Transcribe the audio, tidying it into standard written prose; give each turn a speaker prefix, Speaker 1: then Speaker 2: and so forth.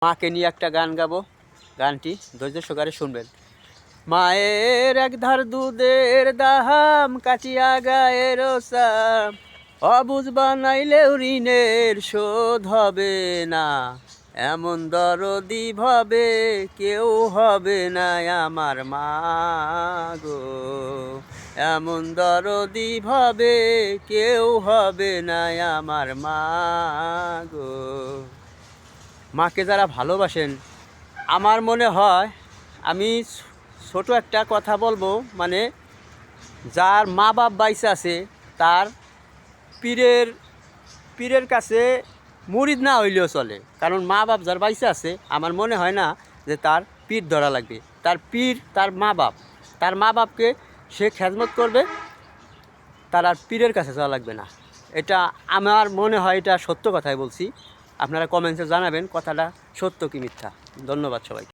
Speaker 1: মাকে নিয়ে একটা গান গাবো, গানটি ধৈর্য সহকারে শুনবেন। মায়ের এক ধার দুধের দাহাম কাটিয়া গায়ের সাম, অবুঝ বানাইলেও ঋণের শোধ হবে না, এমন দরদি ভাবে কেউ হবে না আমার মা গো, এমন দরদি ভাবে কেউ হবে না আমার মা গো। মাকে যারা ভালোবাসেন, আমার মনে হয় আমি ছোট একটা কথা বলবো, মানে যার মা বাপ বাইসে আছে তার পীরের পীরের কাছে মুরিদ না হইলেও চলে, কারণ মা বাপ যার বাইসে আছে আমার মনে হয় না যে তার পীর ধরা লাগবে। তার পীর তার মা বাপকে সে খেদমত করবে, তার আর পীরের কাছে যাওয়া লাগবে না। এটা আমার মনে হয়, এটা সত্য কথাই বলছি। আপনারা কমেন্টসে জানাবেন কথাটা সত্য কি মিথ্যা। ধন্যবাদ সবাইকে।